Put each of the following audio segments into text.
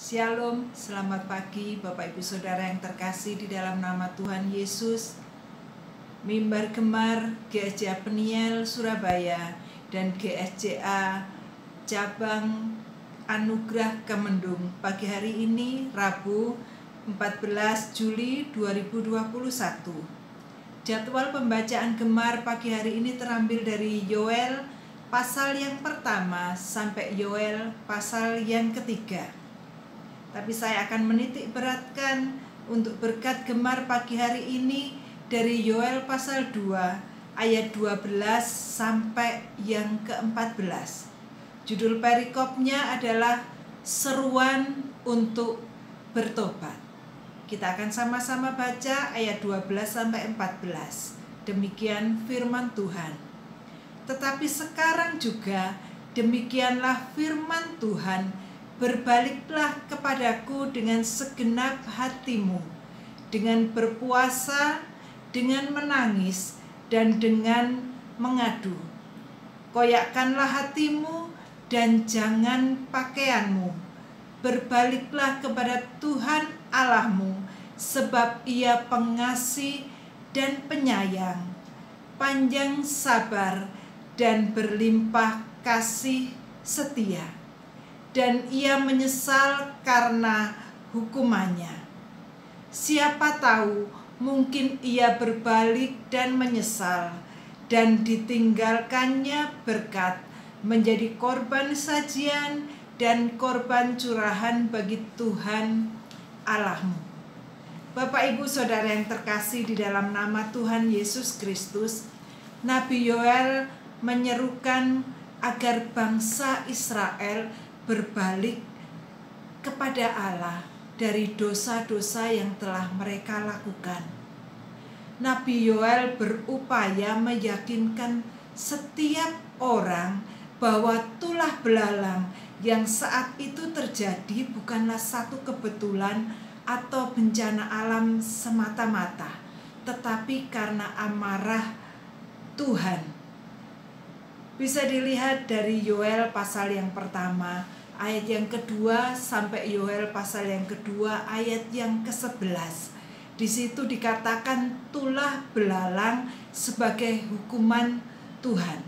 Shalom, selamat pagi Bapak Ibu Saudara yang terkasih di dalam nama Tuhan Yesus. Mimbar Gemar GSJA Peniel Surabaya dan GSJA Cabang Anugerah Kemendung pagi hari ini Rabu 14 Juli 2021. Jadwal pembacaan Gemar pagi hari ini terambil dari Yoel pasal yang pertama sampai Yoel pasal yang ketiga. Tapi saya akan menitik beratkan untuk berkat Gemar pagi hari ini dari Yoel pasal 2 ayat 12 sampai yang ke-14. Judul perikopnya adalah seruan untuk bertobat. Kita akan sama-sama baca ayat 12 sampai 14. Demikian firman Tuhan. Tetapi sekarang juga demikianlah firman Tuhan, berbaliklah kepadaku dengan segenap hatimu, dengan berpuasa, dengan menangis, dan dengan mengadu. Koyakkanlah hatimu dan jangan pakaianmu. Berbaliklah kepada Tuhan Allahmu, sebab Ia pengasih dan penyayang, panjang sabar dan berlimpah kasih setia. Dan Ia menyesal karena hukumannya. Siapa tahu mungkin Ia berbalik dan menyesal, dan ditinggalkannya berkat menjadi korban sajian dan korban curahan bagi Tuhan Allahmu. Bapak Ibu Saudara yang terkasih di dalam nama Tuhan Yesus Kristus, Nabi Yoel menyerukan agar bangsa Israel berbalik kepada Allah dari dosa-dosa yang telah mereka lakukan. Nabi Yoel berupaya meyakinkan setiap orang bahwa tulah belalang yang saat itu terjadi bukanlah satu kebetulan atau bencana alam semata-mata, tetapi karena amarah Tuhan. Bisa dilihat dari Yoel pasal yang pertama ayat yang kedua sampai Yoel pasal yang kedua ayat yang ke-11. Di situ dikatakan tulah belalang sebagai hukuman Tuhan.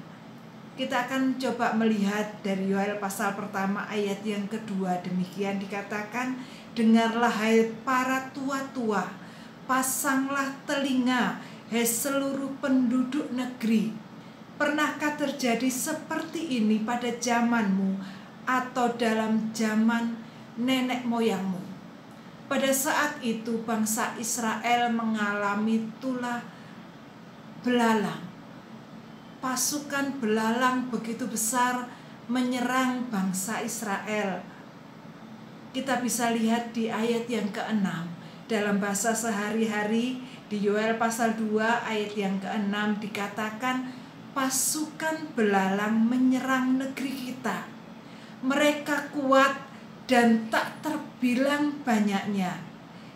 Kita akan coba melihat dari Yoel pasal pertama ayat yang kedua. Demikian dikatakan, dengarlah hai para tua-tua, pasanglah telinga hai seluruh penduduk negeri. Pernahkah terjadi seperti ini pada zamanmu atau dalam zaman nenek moyangmu? Pada saat itu bangsa Israel mengalami tulah belalang. Pasukan belalang begitu besar menyerang bangsa Israel. Kita bisa lihat di ayat yang ke-6. Dalam bahasa sehari-hari di Yoel pasal 2 ayat yang ke-6 dikatakan, pasukan belalang menyerang negeri kita. Mereka kuat dan tak terbilang banyaknya.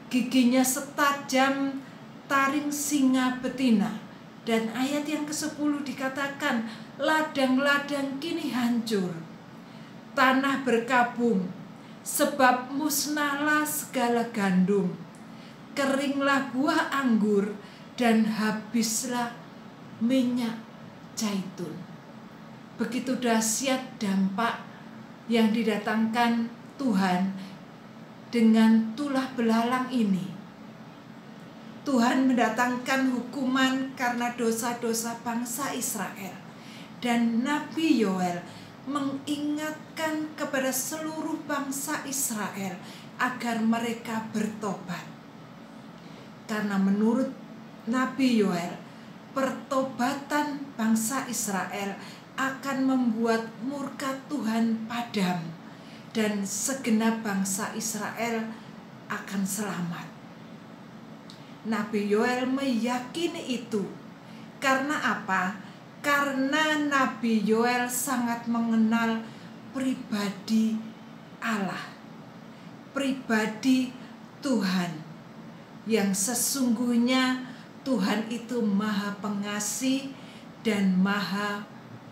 Giginya setajam taring singa betina. Dan ayat yang ke-10 dikatakan, ladang-ladang kini hancur. Tanah berkabung, sebab musnahlah segala gandum. Keringlah buah anggur dan habislah minyak zaitun. Begitu dahsyat dampak yang didatangkan Tuhan dengan tulah belalang ini. Tuhan mendatangkan hukuman karena dosa-dosa bangsa Israel. Dan Nabi Yoel mengingatkan kepada seluruh bangsa Israel agar mereka bertobat. Karena menurut Nabi Yoel, pertobatan bangsa Israel akan membuat murka Tuhan padam dan segenap bangsa Israel akan selamat. Nabi Yoel meyakini itu. Karena apa? Karena Nabi Yoel sangat mengenal pribadi Allah, pribadi Tuhan, yang sesungguhnya Tuhan itu Maha Pengasih dan Maha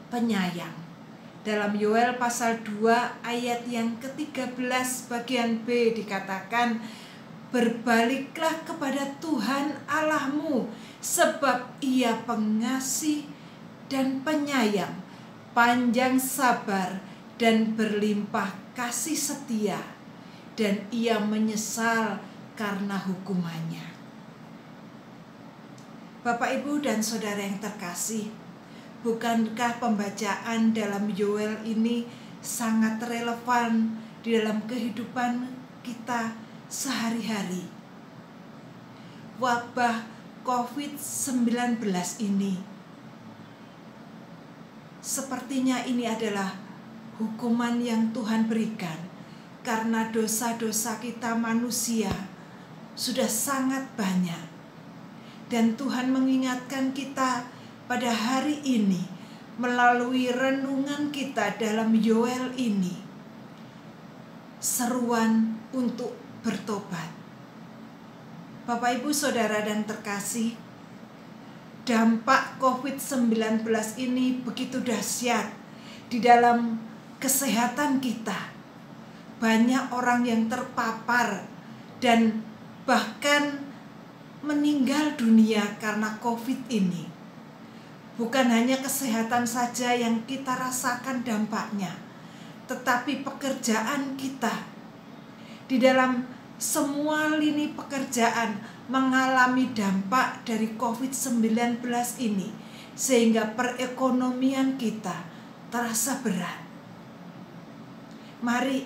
Penyayang. Dalam Yoel pasal 2 ayat yang ke-13 bagian B dikatakan, berbaliklah kepada Tuhan Allahmu, sebab Ia pengasih dan penyayang, panjang sabar dan berlimpah kasih setia, dan Ia menyesal karena hukumannya. Bapak, Ibu, dan Saudara yang terkasih, bukankah pembacaan dalam Yoel ini sangat relevan di dalam kehidupan kita sehari-hari? Wabah COVID-19 ini sepertinya ini adalah hukuman yang Tuhan berikan karena dosa-dosa kita manusia sudah sangat banyak. Dan Tuhan mengingatkan kita pada hari ini melalui renungan kita dalam Yoel ini, seruan untuk bertobat. Bapak, Ibu, Saudara dan terkasih, dampak COVID-19 ini begitu dahsyat di dalam kesehatan kita. Banyak orang yang terpapar dan bahkan meninggal dunia karena COVID ini. Bukan hanya kesehatan saja yang kita rasakan dampaknya, tetapi pekerjaan kita di dalam semua lini pekerjaan mengalami dampak dari COVID-19 ini, sehingga perekonomian kita terasa berat. Mari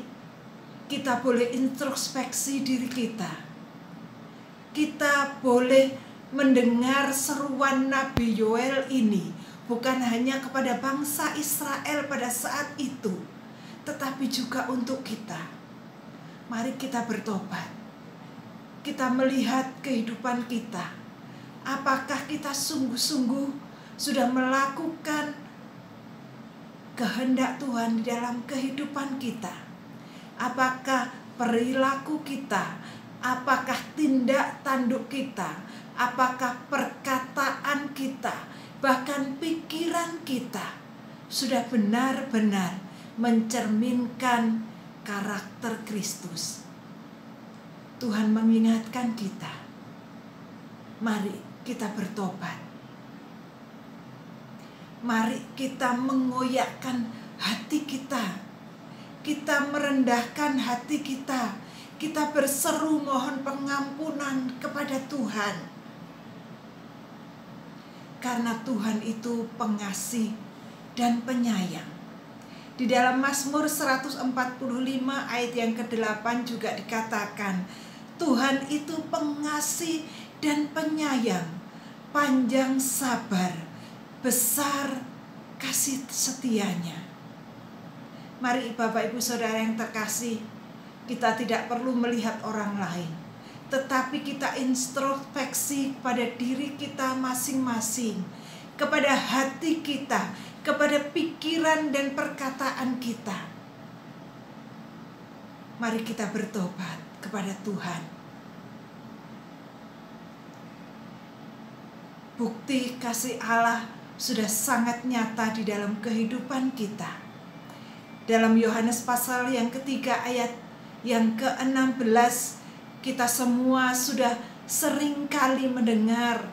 kita boleh introspeksi diri kita. Kita boleh mendengar seruan Nabi Yoel ini bukan hanya kepada bangsa Israel pada saat itu, tetapi juga untuk kita. Mari kita bertobat. Kita melihat kehidupan kita. Apakah kita sungguh-sungguh sudah melakukan kehendak Tuhan di dalam kehidupan kita? Apakah perilaku kita, apakah tindak tanduk kita, apakah perkataan kita, bahkan pikiran kita sudah benar-benar mencerminkan karakter Kristus? Tuhan mengingatkan kita, mari kita bertobat. Mari kita mengoyakkan hati kita. Kita merendahkan hati kita. Kita berseru mohon pengampunan kepada Tuhan. Karena Tuhan itu pengasih dan penyayang. Di dalam Mazmur 145 ayat yang ke-8 juga dikatakan, Tuhan itu pengasih dan penyayang, panjang sabar, besar kasih setianya. Mari Bapak, Ibu, Saudara yang terkasih, kita tidak perlu melihat orang lain, tetapi kita introspeksi pada diri kita masing-masing, kepada hati kita, kepada pikiran dan perkataan kita. Mari kita bertobat kepada Tuhan. Bukti kasih Allah sudah sangat nyata di dalam kehidupan kita. Dalam Yohanes pasal yang ketiga ayat yang ke-16, kita semua sudah sering kali mendengar,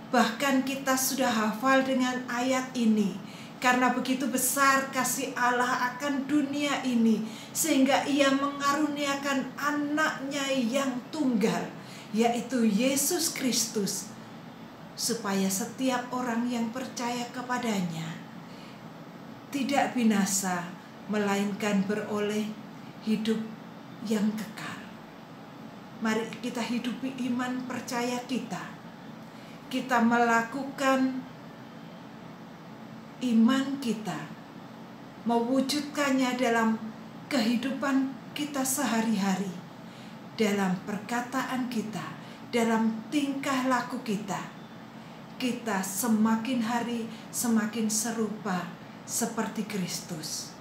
bahkan kita sudah hafal dengan ayat ini. Karena begitu besar kasih Allah akan dunia ini, sehingga Ia mengaruniakan anaknya yang tunggal, yaitu Yesus Kristus, supaya setiap orang yang percaya kepadanya tidak binasa, melainkan beroleh hidup yang kekal. Mari kita hidupi iman percaya kita. Kita melakukan iman kita, mewujudkannya dalam kehidupan kita sehari-hari, dalam perkataan kita, dalam tingkah laku kita. Kita semakin hari semakin serupa seperti Kristus.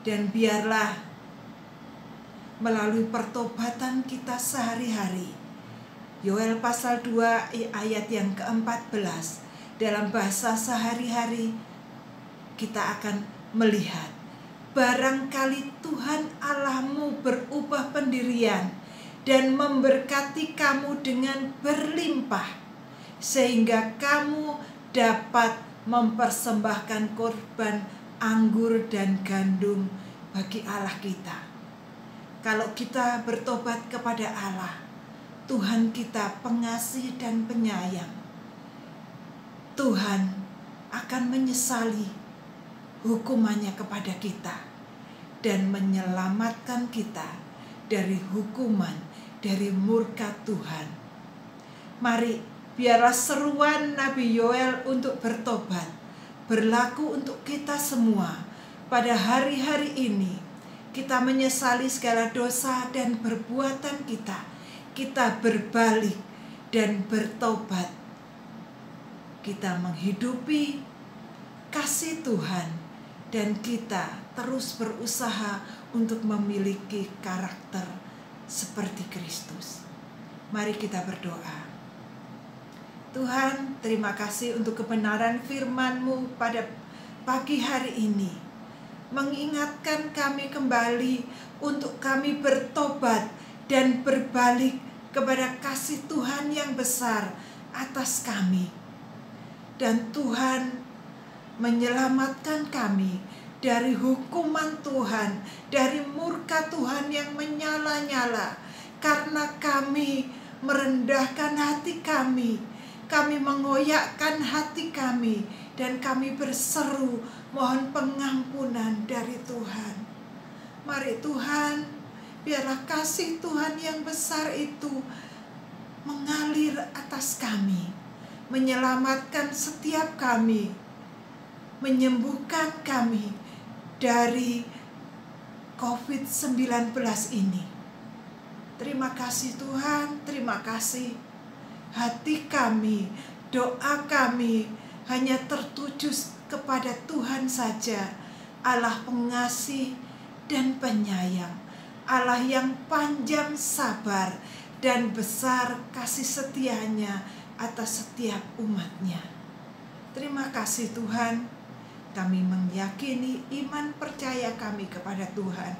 Dan biarlah melalui pertobatan kita sehari-hari, Yoel pasal 2 ayat yang ke-14, dalam bahasa sehari-hari kita akan melihat barangkali Tuhan Allahmu berubah pendirian dan memberkati kamu dengan berlimpah, sehingga kamu dapat mempersembahkan korban anggur dan gandum bagi Allah kita. Kalau kita bertobat kepada Allah, Tuhan kita pengasih dan penyayang. Tuhan akan menyesali hukumannya kepada kita dan menyelamatkan kita dari hukuman, dari murka Tuhan. Mari biarlah seruan Nabi Yoel untuk bertobat berlaku untuk kita semua pada hari-hari ini. Kita menyesali segala dosa dan perbuatan kita. Kita berbalik dan bertobat. Kita menghidupi kasih Tuhan dan kita terus berusaha untuk memiliki karakter seperti Kristus. Mari kita berdoa. Tuhan, terima kasih untuk kebenaran firman-Mu pada pagi hari ini. Mengingatkan kami kembali untuk kami bertobat dan berbalik kepada kasih Tuhan yang besar atas kami. Dan Tuhan menyelamatkan kami dari hukuman Tuhan, dari murka Tuhan yang menyala-nyala. Karena kami merendahkan hati kami mengoyakkan hati kami, dan kami berseru mohon pengampunan dari Tuhan. Mari Tuhan, biarlah kasih Tuhan yang besar itu mengalir atas kami, menyelamatkan setiap kami, menyembuhkan kami dari COVID-19 ini. Terima kasih Tuhan, terima kasih. Hati kami, doa kami hanya tertuju kepada Tuhan saja, Allah pengasih dan penyayang, Allah yang panjang sabar dan besar kasih setianya atas setiap umatnya. Terima kasih Tuhan, kami meyakini iman percaya kami kepada Tuhan.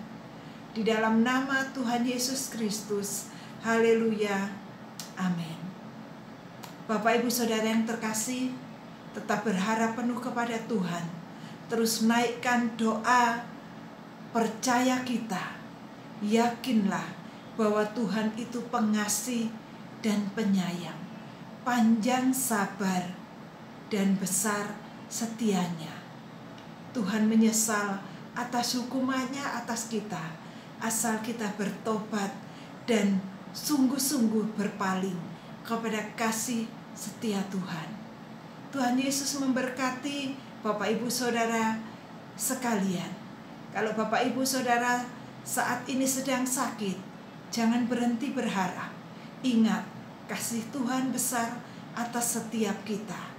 Di dalam nama Tuhan Yesus Kristus, haleluya, amin. Bapak Ibu Saudara yang terkasih, tetap berharap penuh kepada Tuhan. Terus naikkan doa percaya kita. Yakinlah bahwa Tuhan itu pengasih dan penyayang, panjang sabar dan besar setianya. Tuhan menyesal atas hukumannya atas kita, asal kita bertobat dan sungguh-sungguh berpaling kepada kasih setia Tuhan. Tuhan Yesus memberkati Bapak Ibu Saudara sekalian. Kalau Bapak Ibu Saudara saat ini sedang sakit, jangan berhenti berharap. Ingat, kasih Tuhan besar atas setiap kita.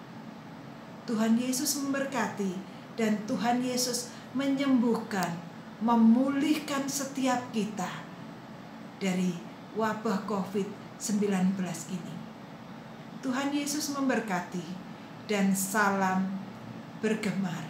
Tuhan Yesus memberkati dan Tuhan Yesus menyembuhkan, memulihkan setiap kita dari wabah COVID-19 ini. Tuhan Yesus memberkati dan salam bergemar.